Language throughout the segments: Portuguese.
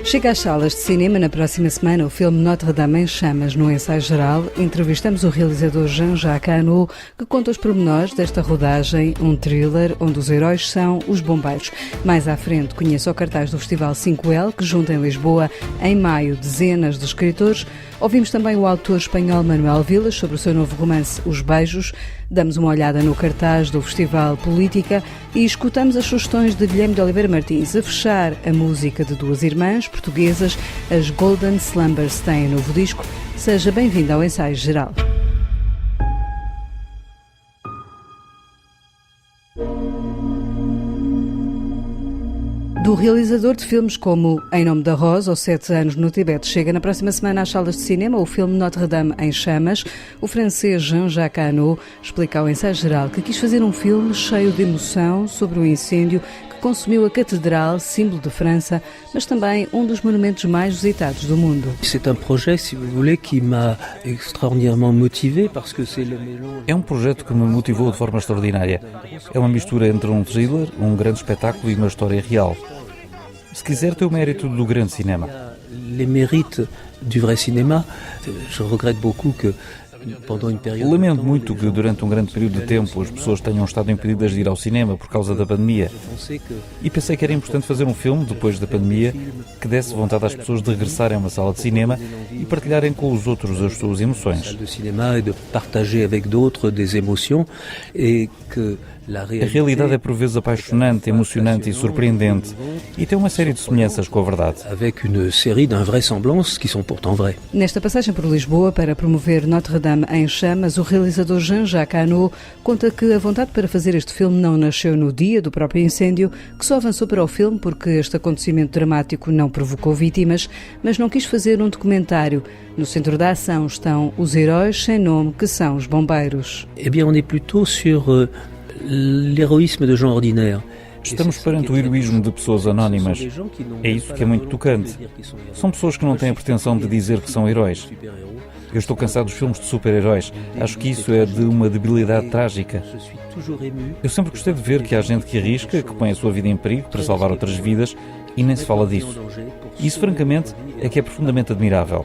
Chega às salas de cinema na próxima semana o filme Notre-Dame em Chamas. No ensaio geral, entrevistamos o realizador Jean-Jacques Hano, que conta os pormenores desta rodagem, um thriller onde os heróis são os bombeiros. Mais à frente, conheça o cartaz do Festival 5L, que junta em Lisboa, em maio, dezenas de escritores. Ouvimos também o autor espanhol Manuel Vilas sobre o seu novo romance Os Beijos. Damos uma olhada no cartaz do Festival Política e escutamos as sugestões de Guilherme de Oliveira Martins. A fechar, a música de duas irmãs portuguesas, as Golden Slumbers, têm novo disco. Seja bem-vindo ao ensaio geral. Do realizador de filmes como Em Nome da Rosa ou 7 anos no Tibete, chega na próxima semana às salas de cinema o filme Notre-Dame em Chamas. O francês Jean-Jacques Hano explica ao ensaio geral que quis fazer um filme cheio de emoção sobre o incêndio que consumiu a Catedral, símbolo de França, mas também um dos monumentos mais visitados do mundo. C'est un projet, si vous voulez, qui m'a extraordinairement motivé parce que c'est le mélange. É um projeto que me motivou de forma extraordinária. É uma mistura entre um thriller, um grande espetáculo e uma história real. Se quiser, tem o mérito do grande cinema. Les mérites du vrai cinéma. Je regrette beaucoup que pendant une période. Lamento muito que durante um grande período de tempo as pessoas tenham estado impedidas de ir ao cinema por causa da pandemia. E pensei que era importante fazer um filme, depois da pandemia, que desse vontade às pessoas de regressarem a uma sala de cinema e partilharem com os outros as suas emoções. De cinéma et de partager avec d'autres des émotions et que a realidade é por vezes apaixonante, emocionante e surpreendente e tem uma série de semelhanças com a verdade. Avec une série d'invraisemblances qui sont pourtant vraies. Nesta passagem por Lisboa para promover Notre-Dame em Chamas, o realizador Jean-Jacques Hano conta que a vontade para fazer este filme não nasceu no dia do próprio incêndio, que só avançou para o filme porque este acontecimento dramático não provocou vítimas, mas não quis fazer um documentário. No centro da ação estão os heróis sem nome, que são os bombeiros. Eh bien, on est plutôt sur l'héroïsme de gens ordinaires. Estamos perante o heroísmo de pessoas anónimas. É isso que é muito tocante. São pessoas que não têm a pretensão de dizer que são heróis. Eu estou cansado dos filmes de super-heróis. Acho que isso é de uma debilidade trágica. Eu sempre gostei de ver que há gente que arrisca, que põe a sua vida em perigo para salvar outras vidas e nem se fala disso. Isso, francamente, é que é profundamente admirável.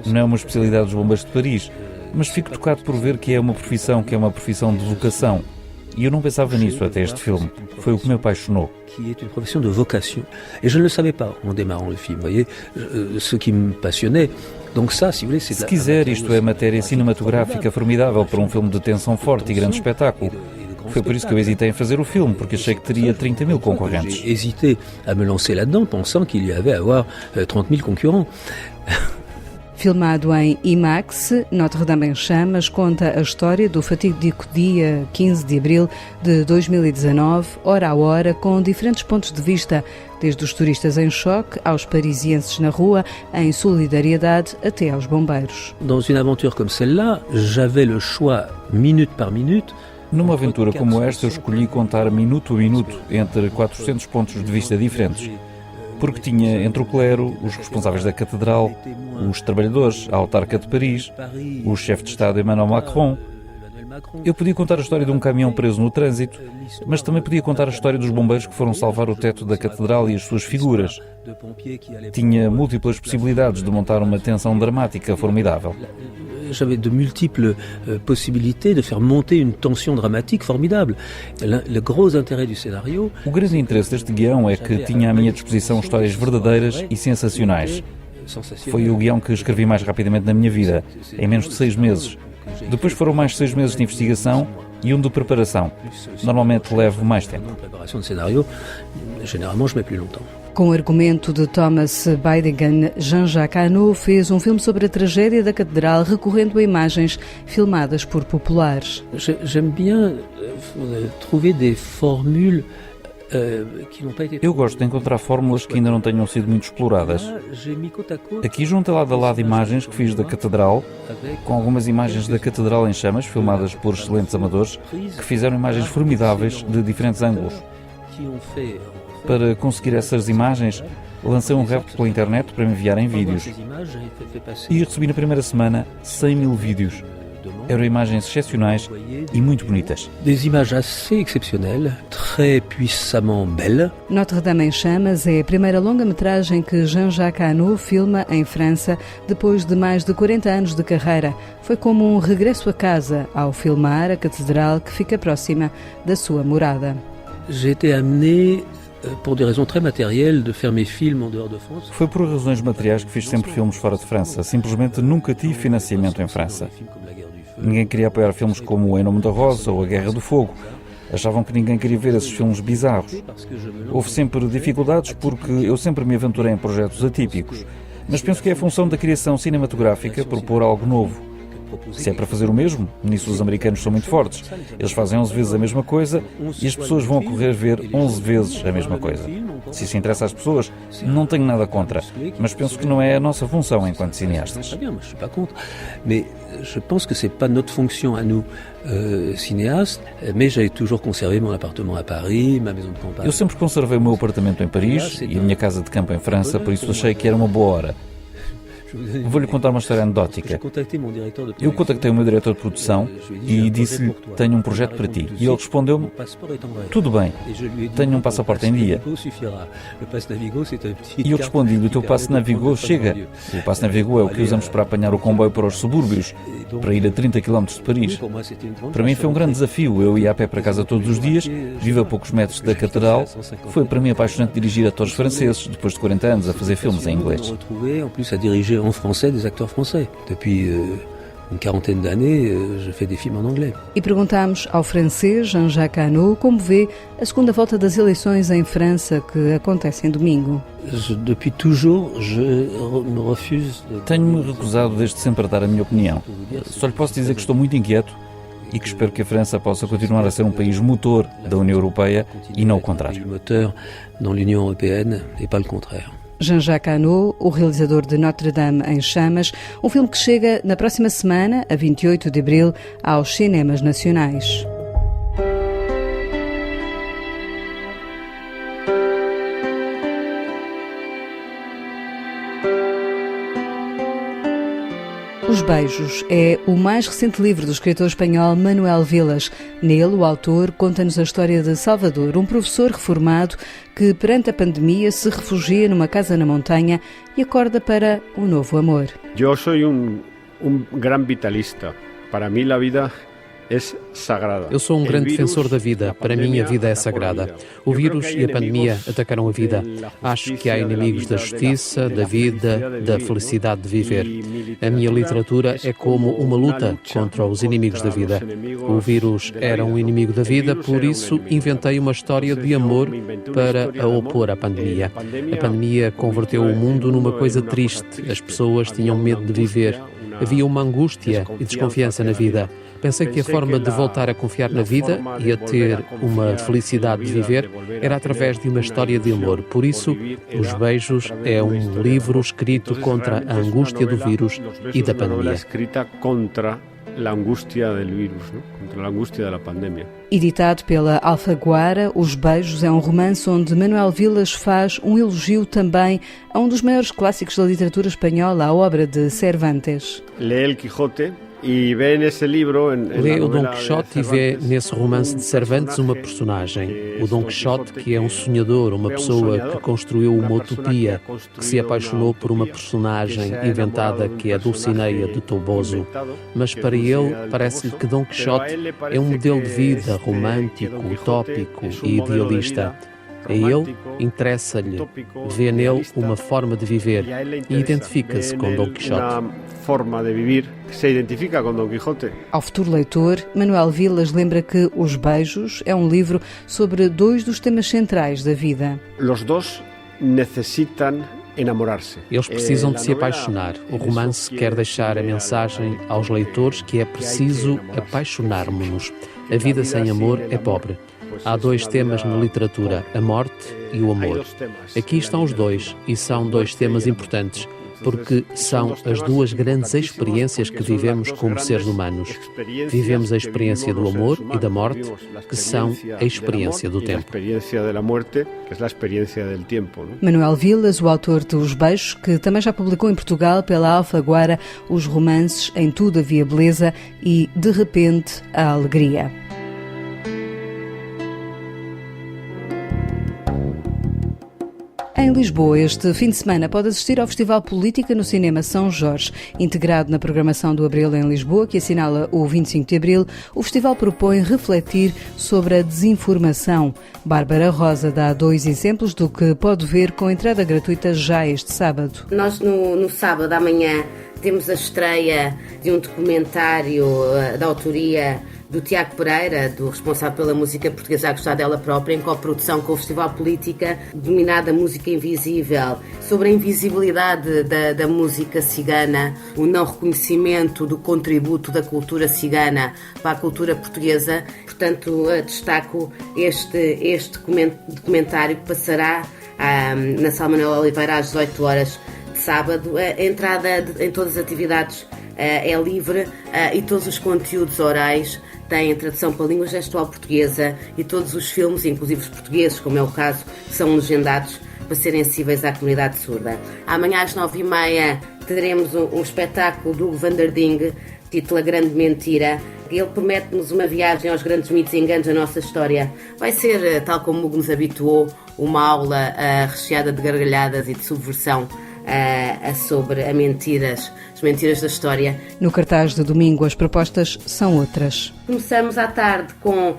Não é uma especialidade dos bombeiros de Paris, mas fico tocado por ver que é uma profissão de vocação. E eu não pensava nisso até este filme. Foi o que me apaixonou. Qui est une profession de vocation. Et je ne le savais pas en démarrant le film. Vous voyez, ce qui me passionnait. Donc ça, si vous voulez, c'est. Se quiser, isto é matéria cinematográfica formidável para um filme de tensão forte e grande espetáculo. Foi por isso que eu hesitei em fazer o filme, porque achei que teria 30 mil concorrentes. J'ai hésité à me lancer là-dedans, pensant qu'il y avait à avoir 30 000 concurrents. Filmado em IMAX, Notre-Dame em Chamas conta a história do fatídico dia 15 de abril de 2019, hora a hora, com diferentes pontos de vista, desde os turistas em choque, aos parisienses na rua, em solidariedade, até aos bombeiros. Dans une aventure comme celle-là, j'avais le choix, minute par minute. Numa aventura como esta, eu escolhi contar minuto a minuto entre 400 pontos de vista diferentes. Porque tinha entre o clero, os responsáveis da Catedral, os trabalhadores, a autarca de Paris, o chefe de Estado Emmanuel Macron. Eu podia contar a história de um caminhão preso no trânsito, mas também podia contar a história dos bombeiros que foram salvar o teto da Catedral e as suas figuras. Tinha múltiplas possibilidades de montar uma tensão dramática formidável. J'avais de multiples possibilités de faire monter une tension dramatique formidable. Le gros intérêt du scénario. O grande interesse deste guião é que tinha à minha disposição histórias verdadeiras e sensacionais. Foi o guião que escrevi mais rapidamente na minha vida, em menos de 6 meses. Depois foram mais 6 meses de investigação e um de preparação. Normalmente levo mais tempo. Preparação de scénario, généralement je mets plus longtemps. Com o argumento de Thomas Beidigan, Jean-Jacques Hano fez um filme sobre a tragédia da Catedral, recorrendo a imagens filmadas por populares. J'aime bien trouver des formules. Eu gosto de encontrar fórmulas que ainda não tenham sido muito exploradas. Aqui junto lado a lado imagens que fiz da Catedral, com algumas imagens da Catedral em chamas, filmadas por excelentes amadores, que fizeram imagens formidáveis de diferentes ângulos. Para conseguir essas imagens, lancei um repto pela internet para me enviarem vídeos. E recebi na primeira semana 100 mil vídeos. Eram imagens excepcionais e muito bonitas. Des images assez exceptionnelles, très puissamment belles. Notre-Dame em Chamas é a primeira longa-metragem que Jean-Jacques Hano filma em França depois de mais de 40 anos de carreira. Foi como um regresso a casa ao filmar a catedral que fica próxima da sua morada. J'ai été amené por des raisons très matérielles de faire mes films en dehors de France. Foi por razões materiais que fiz sempre filmes fora de França. Simplesmente nunca tive financiamento em França. Ninguém queria apoiar filmes como Em Nome da Rosa ou A Guerra do Fogo. Achavam que ninguém queria ver esses filmes bizarros. Houve sempre dificuldades porque eu sempre me aventurei em projetos atípicos. Mas penso que é a função da criação cinematográfica propor algo novo. Se é para fazer o mesmo, nisso os americanos são muito fortes. Eles fazem 11 vezes a mesma coisa e as pessoas vão a correr ver 11 vezes a mesma coisa. Se isso interessa às pessoas, não tenho nada contra, mas penso que não é a nossa função enquanto cineastas. Mais je pense que c'est pas notre fonction à nous cinéastes, mais j'ai toujours conservé mon appartement à Paris, ma maison de campagne. Eu sempre conservei o meu apartamento em Paris e a minha casa de campo em França, por isso achei que era uma boa hora. Vou-lhe contar uma história anedótica. Eu contactei o meu diretor de produção e disse-lhe: tenho um projeto para ti. E ele respondeu-me: tudo bem, tenho um passaporte em dia. E eu respondi-lhe: o teu passe Navigo chega. O passe Navigo é o que usamos para apanhar o comboio para os subúrbios, para ir a 30 km de Paris. Para mim foi um grande desafio. Eu ia a pé para casa todos os dias, vivo a poucos metros da catedral. Foi para mim apaixonante dirigir atores franceses, depois de 40 anos a fazer filmes em inglês. En français des acteurs français. Depuis une quarantaine d'années, je fais des films en anglais. E perguntámos ao francês Jean-Jacques Hano como vê a segunda volta das eleições em França que acontecem domingo. Depuis toujours, je me refuse. Tenho-me recusado desde sempre a dar a minha opinião. Só lhe posso dizer que estou muito inquieto e que espero que a França possa continuar a ser um país motor da União Europeia e não o contrário. Moteur dans l'Union européenne et pas le contraire. Jean-Jacques Hano, o realizador de Notre-Dame em Chamas, um filme que chega na próxima semana, a 28 de abril, aos cinemas nacionais. Os Beijos é o mais recente livro do escritor espanhol Manuel Vilas. Nele, o autor conta-nos a história de Salvador, um professor reformado que, perante a pandemia, se refugia numa casa na montanha e acorda para um novo amor. Eu sou um grande vitalista. Para mim, a vida é sagrada. Eu sou um grande defensor da vida. Para mim, a vida é sagrada. O vírus e a pandemia atacaram a vida. Acho que há inimigos da justiça, da vida, da felicidade de viver. A minha literatura é como uma luta contra os inimigos da vida. O vírus era um inimigo da vida, por isso inventei uma história de amor para a opor à pandemia. A pandemia converteu o mundo numa coisa triste. As pessoas tinham medo de viver. Havia uma angústia e desconfiança na vida. Pensei que a forma de voltar a confiar na vida e a ter uma felicidade de viver era através de uma história de amor. Por isso, Os Beijos é um livro escrito contra a angústia do vírus e da pandemia. Editado pela Alfaguara, Os Beijos é um romance onde Manuel Vilas faz um elogio também a um dos maiores clássicos da literatura espanhola, a obra de Cervantes. Lê El Quijote e vê nesse livro... Lê o Dom Quixote e vê nesse romance de Cervantes uma personagem. O Dom Quixote, que é um sonhador, uma pessoa que construiu uma utopia, que se apaixonou por uma personagem inventada que é Dulcinea de Toboso. Mas para ele, parece-lhe que Dom Quixote é um modelo de vida romântico, utópico e idealista. A ele interessa-lhe, vê nele uma forma de viver e identifica-se com Dom Quixote. Forma de viver que se identifica com Dom Quixote. Ao futuro leitor, Manuel Vilas lembra que Os Beijos é um livro sobre dois dos temas centrais da vida. Os dois necessitam enamorar-se. Eles precisam de se apaixonar. O romance quer deixar a mensagem aos leitores que é preciso apaixonarmos-nos. A vida sem amor é pobre. Há dois temas na literatura, a morte e o amor. Aqui estão os dois, e são dois temas importantes. porque são as duas grandes experiências que vivemos como seres humanos. Vivemos a experiência do amor e da morte, que são a experiência do tempo. Manuel Vilas, o autor dos Beijos, que também já publicou em Portugal pela Alfaguara os romances Em Tudo Havia Beleza e De Repente a Alegria. Em Lisboa, este fim de semana, pode assistir ao Festival Política no Cinema São Jorge. Integrado na programação do Abril em Lisboa, que assinala o 25 de Abril, o festival propõe refletir sobre a desinformação. Bárbara Rosa dá 2 exemplos do que pode ver com entrada gratuita já este sábado. Nós, no sábado amanhã, temos a estreia de um documentário da autoria do Tiago Pereira, do responsável pela música portuguesa A Gostar Dela Própria, em coprodução com o Festival Política, denominada Música Invisível, sobre a invisibilidade da música cigana, o não reconhecimento do contributo da cultura cigana para a cultura portuguesa. Portanto, destaco este documentário que passará na Sala Manuel Oliveira às 18 horas de sábado. A entrada em todas as atividades é livre e todos os conteúdos orais têm tradução para a língua gestual portuguesa e todos os filmes, inclusive os portugueses, como é o caso, são legendados para serem acessíveis à comunidade surda. Amanhã às 9h30 teremos um espetáculo do Hugo van der Ding, título A Grande Mentira. Ele promete-nos uma viagem aos grandes mitos e enganos da nossa história. Vai ser, tal como o Hugo nos habituou, uma aula recheada de gargalhadas e de subversão sobre as mentiras da história. No cartaz de domingo, as propostas são outras. Começamos à tarde com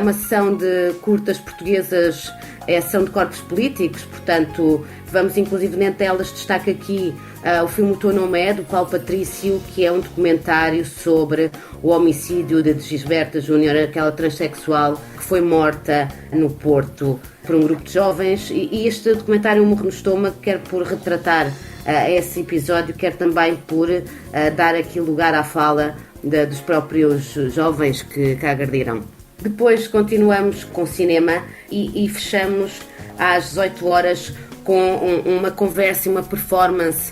uma sessão de curtas portuguesas, a ação de corpos políticos, portanto, vamos inclusive dentre elas, destaca aqui o filme O Teu Nome É, do Paulo Patrício, que é um documentário sobre o homicídio de Gisberta Júnior, aquela transexual que foi morta no Porto por um grupo de jovens, e este documentário O Morro no Estômago quer por retratar esse episódio, quer também por dar aqui lugar à fala dos próprios jovens que agrediram. Depois continuamos com cinema e fechamos às 18 horas com uma conversa e uma performance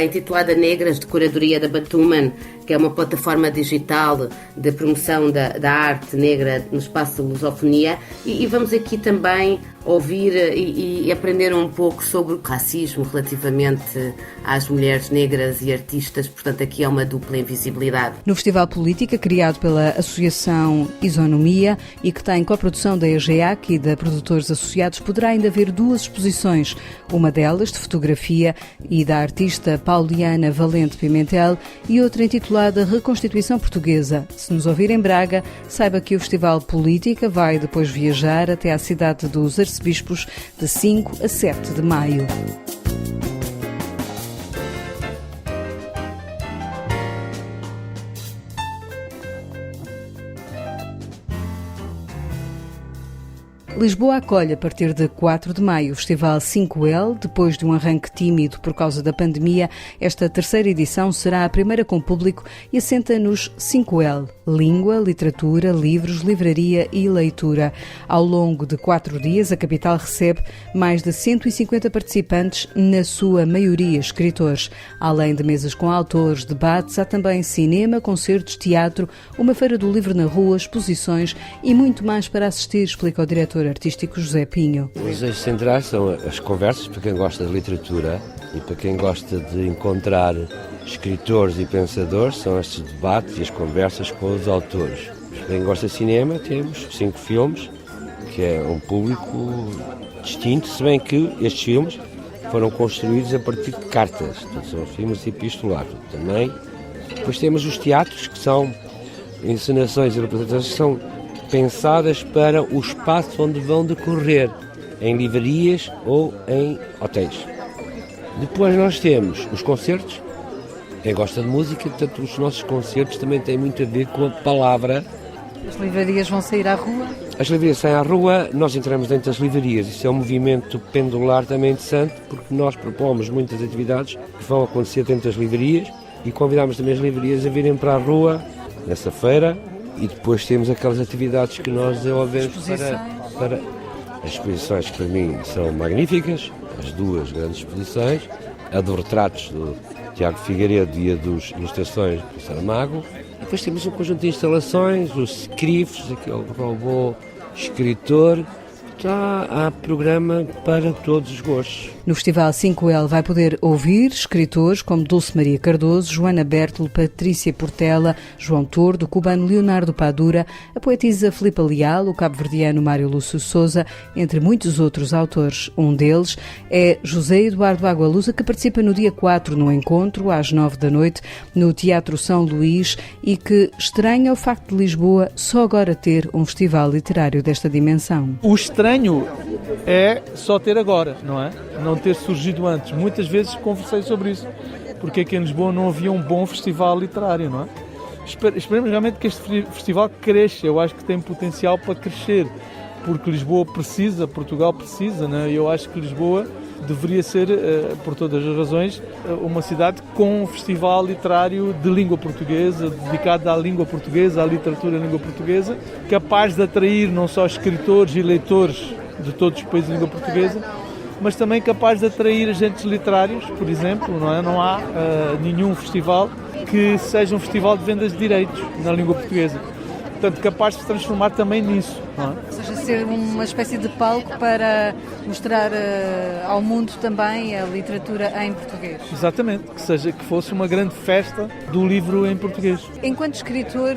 intitulada Negras, de curadoria da Batuman, que é uma plataforma digital de promoção da arte negra no espaço da lusofonia, e vamos aqui também ouvir e aprender um pouco sobre o racismo relativamente às mulheres negras e artistas, portanto aqui é uma dupla invisibilidade. No Festival Política, criado pela Associação Isonomia e que tem coprodução da EGEAC e da Produtores Associados, poderá ainda haver 2 exposições, uma delas de fotografia e da artista Pauliana Valente Pimentel e outra intitulada Reconstituição Portuguesa. Se nos ouvir em Braga, saiba que o Festival Política vai depois viajar até à cidade dos Arcebispos de 5 a 7 de maio. Lisboa acolhe a partir de 4 de maio o Festival 5L. Depois de um arranque tímido por causa da pandemia, esta terceira edição será a primeira com público e assenta nos 5L: língua, literatura, livros, livraria e leitura. Ao longo de 4 dias, a capital recebe mais de 150 participantes, na sua maioria escritores. Além de mesas com autores, debates, há também cinema, concertos, teatro, uma feira do livro na rua, exposições e muito mais para assistir, explica o diretor artístico José Pinho. Os eixos centrais são as conversas, para quem gosta de literatura e para quem gosta de encontrar escritores e pensadores, são estes debates e as conversas com os autores. Para quem gosta de cinema, temos 5 filmes, que é um público distinto, se bem que estes filmes foram construídos a partir de cartas, portanto, são filmes epistolares também. Depois temos os teatros, que são encenações e representações que são pensadas para o espaço onde vão decorrer, em livrarias ou em hotéis. Depois nós temos os concertos. Quem gosta de música, portanto, os nossos concertos também têm muito a ver com a palavra. As livrarias vão sair à rua? As livrarias saem à rua, nós entramos dentro das livrarias. Isso é um movimento pendular também interessante, porque nós propomos muitas atividades que vão acontecer dentro das livrarias e convidamos também as livrarias a virem para a rua nessa feira. E depois temos aquelas atividades que nós desenvolvemos para as exposições, que para mim são magníficas, as 2 grandes exposições, a de retratos do Tiago Figueiredo e a das ilustrações do Saramago. E depois temos um conjunto de instalações, os Scrifs, aquele robô escritor. Há programa para todos os gostos. No Festival 5L vai poder ouvir escritores como Dulce Maria Cardoso, Joana Bertolo, Patrícia Portela, João Tordo, o cubano Leonardo Padura, a poetisa Filipa Leal, o cabo-verdiano Mário Lúcio Souza, entre muitos outros autores. Um deles é José Eduardo Agualusa, que participa no dia 4 no encontro, às 9 da noite, no Teatro São Luís, e que estranha o facto de Lisboa só agora ter um festival literário desta dimensão. O estranho é só ter agora, não é? Não ter surgido antes. Muitas vezes conversei sobre isso. Porque aqui em Lisboa não havia um bom festival literário, não é? Esperemos realmente que este festival cresça. Eu acho que tem potencial para crescer. Porque Lisboa precisa, Portugal precisa, não é? Eu acho que Lisboa deveria ser, por todas as razões, uma cidade com um festival literário de língua portuguesa, dedicado à língua portuguesa, à literatura em língua portuguesa, capaz de atrair não só escritores e leitores de todos os países de língua portuguesa, mas também capaz de atrair agentes literários, por exemplo, não é? Não há nenhum festival que seja um festival de vendas de direitos na língua portuguesa. Portanto, capaz de se transformar também nisso. Não é? Ou seja, ser uma espécie de palco para mostrar ao mundo também a literatura em português. Exatamente, que fosse uma grande festa do livro em português. Enquanto escritor,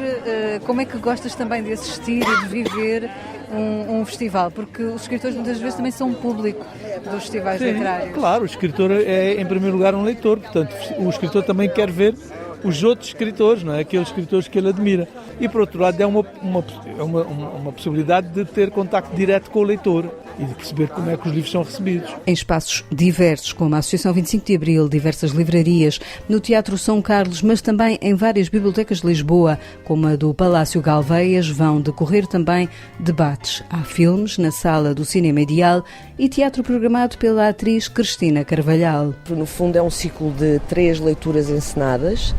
como é que gostas também de assistir e de viver um festival? Porque os escritores muitas vezes também são um público dos festivais literários. Claro, o escritor é em primeiro lugar um leitor, portanto o escritor também quer ver os outros escritores, não é? Aqueles escritores que ele admira. E, por outro lado, é uma possibilidade de ter contacto direto com o leitor e de perceber como é que os livros são recebidos. Em espaços diversos, como a Associação 25 de Abril, diversas livrarias, no Teatro São Carlos, mas também em várias bibliotecas de Lisboa, como a do Palácio Galveias, vão decorrer também debates. Há filmes na Sala do Cinema Ideal e teatro programado pela atriz Cristina Carvalhal. No fundo é um ciclo de 3 leituras encenadas,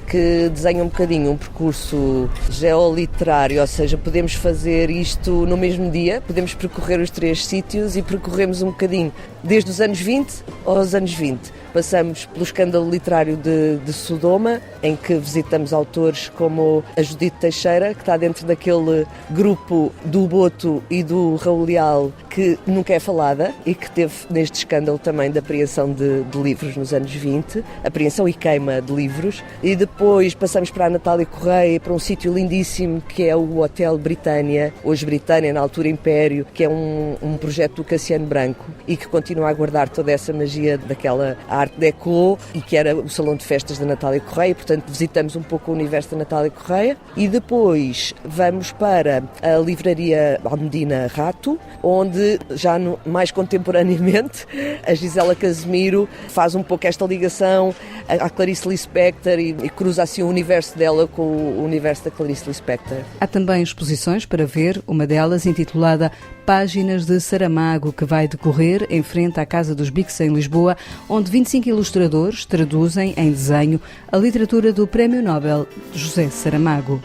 que desenha um bocadinho um percurso geoliterário, ou seja, podemos fazer isto no mesmo dia, podemos percorrer os 3 sítios e percorremos um bocadinho desde os anos 20 aos anos 20. Passamos pelo escândalo literário de Sodoma, em que visitamos autores como a Judite Teixeira, que está dentro daquele grupo do Boto e do Raul Leal, que nunca é falada e que teve neste escândalo também de apreensão de livros nos anos 20, apreensão e queima de livros. E depois passamos para a Natália Correia, para um sítio lindíssimo que é o Hotel Britânia, hoje Britânia, na altura Império, que é um projeto do Cassiano Branco e que continua a guardar toda essa magia daquela Art Deco e que era o salão de festas da Natália Correia. Portanto, visitamos um pouco o universo da Natália Correia e depois vamos para a livraria Almedina Rato, onde já mais contemporaneamente a Gisela Casimiro faz um pouco esta ligação à Clarice Lispector e cruza assim o universo dela com o universo da Clarice Lispector. Há também exposições para ver, uma delas intitulada Páginas de Saramago, que vai decorrer em frente à Casa dos Bics em Lisboa, onde 25 ilustradores traduzem em desenho a literatura do Prémio Nobel José Saramago.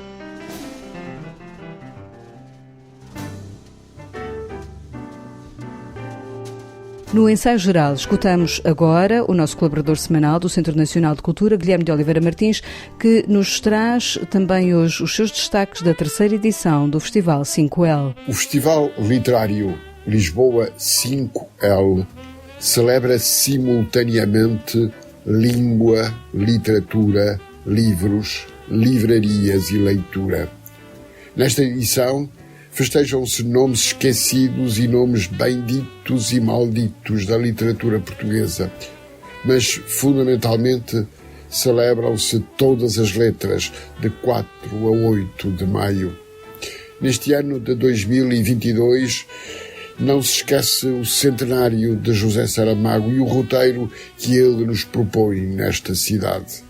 No ensaio geral, escutamos agora o nosso colaborador semanal do Centro Nacional de Cultura, Guilherme de Oliveira Martins, que nos traz também hoje os seus destaques da 3ª edição do Festival 5L. O Festival Literário Lisboa 5L celebra simultaneamente língua, literatura, livros, livrarias e leitura. Nesta edição, festejam-se nomes esquecidos e nomes benditos e malditos da literatura portuguesa, mas, fundamentalmente, celebram-se todas as letras de 4 a 8 de maio. Neste ano de 2022, não se esquece o centenário de José Saramago e o roteiro que ele nos propõe nesta cidade.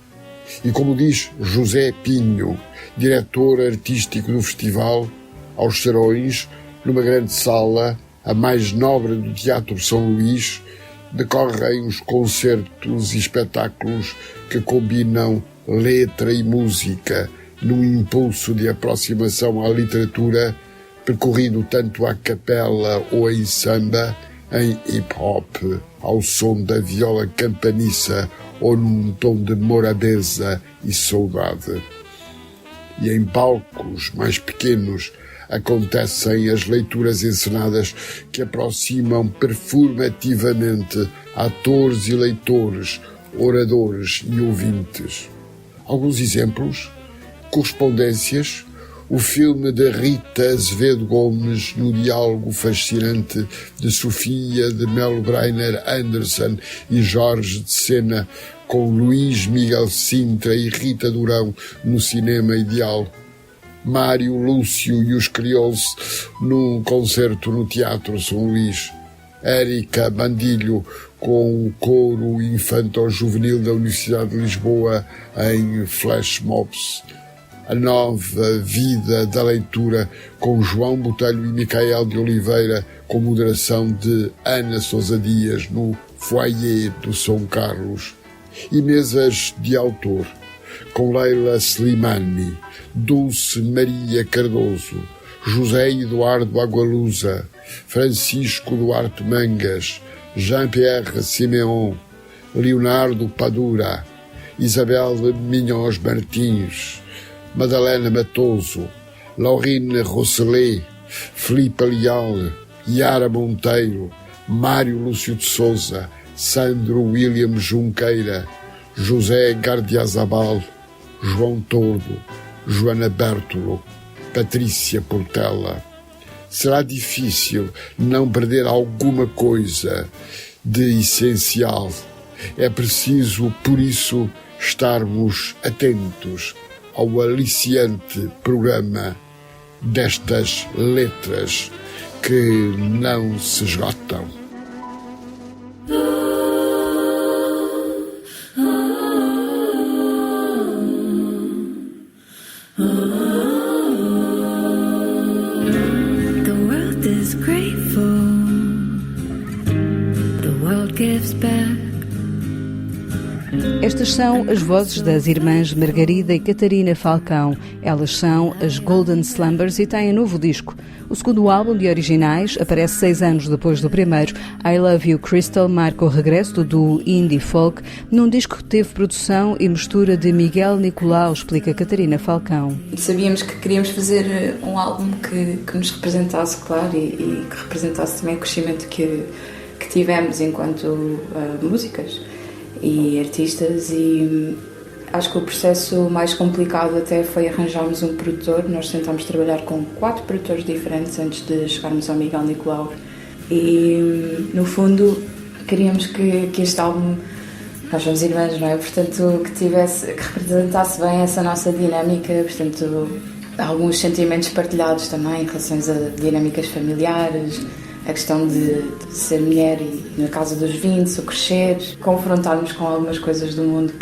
E como diz José Pinho, diretor artístico do festival, aos Serões, numa grande sala, a mais nobre do Teatro São Luís, decorrem os concertos e espetáculos que combinam letra e música num impulso de aproximação à literatura, percorrido tanto à capela ou em samba, em hip-hop ao som da viola campaniça ou num tom de morabeza e saudade. E em palcos mais pequenos acontecem as leituras encenadas que aproximam performativamente atores e leitores, oradores e ouvintes. Alguns exemplos: Correspondências, o filme de Rita Azevedo Gomes no diálogo fascinante de Sofia de Melo Breiner Anderson e Jorge de Sena, com Luís Miguel Sintra e Rita Durão no Cinema Ideal. Mário Lúcio e os Crioulos num concerto no Teatro São Luís. Érica Bandilho com o coro infanto-juvenil da Universidade de Lisboa em Flash Mobs. A nova vida da leitura com João Botelho e Micael de Oliveira, com moderação de Ana Sousa Dias no Foyer do São Carlos. E mesas de autor, com Leila Slimani, Dulce Maria Cardoso, José Eduardo Agualusa, Francisco Duarte Mangas, Jean-Pierre Simeon, Leonardo Padura, Isabel Minhós Martins, Madalena Matoso, Laurine Rosselet, Filipe Leal, Yara Monteiro, Mário Lúcio de Souza, Sandro William Junqueira, José Gardiazabal, João Tordo, Joana Bertolo, Patrícia Portela. Será difícil não perder alguma coisa de essencial. É preciso, por isso, estarmos atentos ao aliciante programa destas letras que não se esgotam. The world is grateful. The world gives back. Estas são as vozes das irmãs Margarida e Catarina Falcão. Elas são as Golden Slumbers e têm um novo disco. O segundo álbum de originais aparece 6 anos depois do primeiro. I Love You Crystal marca o regresso do duo indie folk num disco que teve produção e mistura de Miguel Nicolau, explica Catarina Falcão. Sabíamos que queríamos fazer um álbum que nos representasse, claro, e que representasse também o crescimento que tivemos enquanto músicas e artistas, e acho que o processo mais complicado até foi arranjarmos um produtor. Nós tentámos trabalhar com 4 produtores diferentes antes de chegarmos ao Miguel Nicolau e no fundo queríamos que este álbum, nós somos irmãs, não é? Portanto, que representasse bem essa nossa dinâmica, portanto alguns sentimentos partilhados também em relação a dinâmicas familiares, a questão de ser mulher e na casa dos 20, o crescer, confrontarmos com algumas coisas do mundo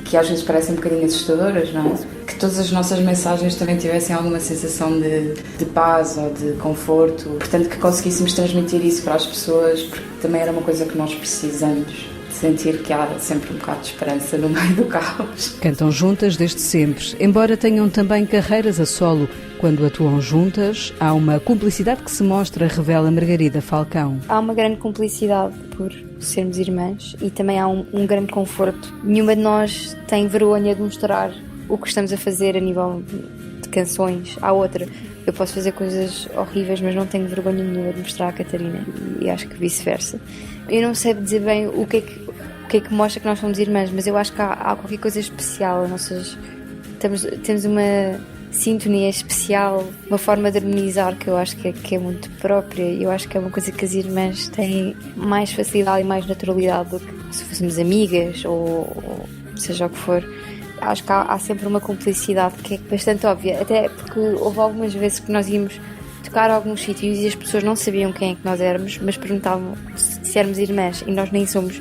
que às vezes parecem um bocadinho assustadoras, não é? Que todas as nossas mensagens também tivessem alguma sensação de paz ou de conforto, portanto que conseguíssemos transmitir isso para as pessoas, porque também era uma coisa que nós precisamos. Sentir que há sempre um bocado de esperança no meio do caos. Cantam juntas desde sempre, embora tenham também carreiras a solo. Quando atuam juntas, há uma cumplicidade que se mostra, revela Margarida Falcão. Há uma grande cumplicidade por sermos irmãs e também há um grande conforto. Nenhuma de nós tem vergonha de mostrar o que estamos a fazer a nível de canções à outra. Eu posso fazer coisas horríveis, mas não tenho vergonha nenhuma de mostrar à Catarina, e acho que vice-versa. Eu não sei dizer bem o que é que mostra que nós somos irmãs, mas eu acho que há qualquer coisa especial. Temos uma sintonia especial, uma forma de harmonizar que eu acho que é muito própria. Eu acho que é uma coisa que as irmãs têm mais facilidade e mais naturalidade do que se fôssemos amigas ou seja o que for. Acho que há sempre uma cumplicidade que é bastante óbvia, até porque houve algumas vezes que nós íamos tocar a alguns sítios e as pessoas não sabiam quem é que nós éramos, mas perguntavam se éramos irmãs, e nós nem somos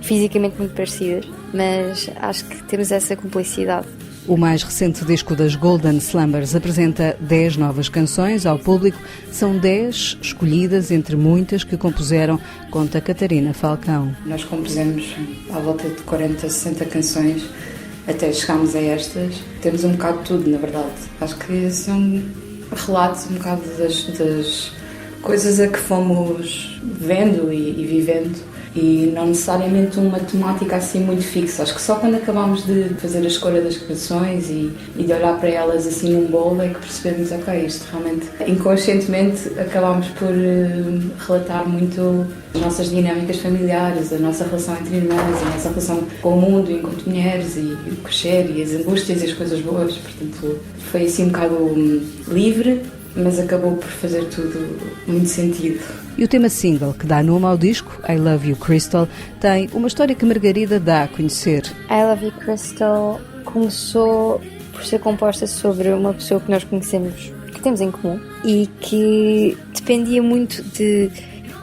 fisicamente muito parecidas, mas acho que temos essa cumplicidade. O mais recente disco das Golden Slumbers apresenta 10 novas canções ao público. São 10 escolhidas entre muitas que compuseram, conta Catarina Falcão. Nós compusemos à volta de 40, 60 canções até chegarmos a estas. Temos um bocado de tudo, na verdade. Acho que são relatos um bocado das coisas a que fomos vendo e vivendo. e não necessariamente uma temática assim muito fixa. Acho que só quando acabámos de fazer a escolha das canções e de olhar para elas assim num bolo é que percebemos, ok, isto realmente inconscientemente acabámos por relatar muito as nossas dinâmicas familiares, a nossa relação entre irmãs, a nossa relação com o mundo enquanto mulheres e o crescer e as angústias e as coisas boas. Portanto, foi assim um bocado livre, mas acabou por fazer tudo muito sentido. E o tema single que dá nome ao disco, I Love You Crystal, tem uma história que Margarida dá a conhecer. I Love You Crystal começou por ser composta sobre uma pessoa que nós conhecemos, que temos em comum, e que dependia muito de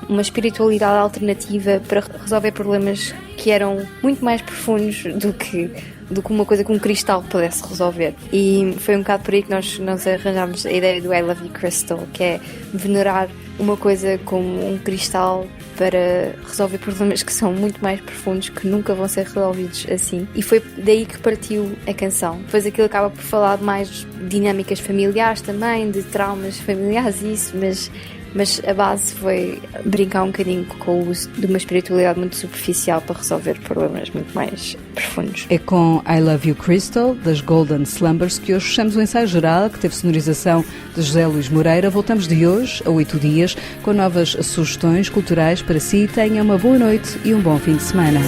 uma espiritualidade alternativa para resolver problemas que eram muito mais profundos do que uma coisa que um cristal pudesse resolver. E foi um bocado por aí que nós arranjámos a ideia do I Love You Crystal, que é venerar uma coisa como um cristal para resolver problemas que são muito mais profundos, que nunca vão ser resolvidos assim. E foi daí que partiu a canção. Depois aquilo acaba por falar de mais dinâmicas familiares também, de traumas familiares e isso, mas a base foi brincar um bocadinho com o uso de uma espiritualidade muito superficial para resolver problemas muito mais profundos. É com I Love You Crystal, das Golden Slumbers, que hoje fechamos o ensaio geral, que teve sonorização de José Luís Moreira. Voltamos de hoje a 8 dias com novas sugestões culturais para si. Tenha uma boa noite e um bom fim de semana.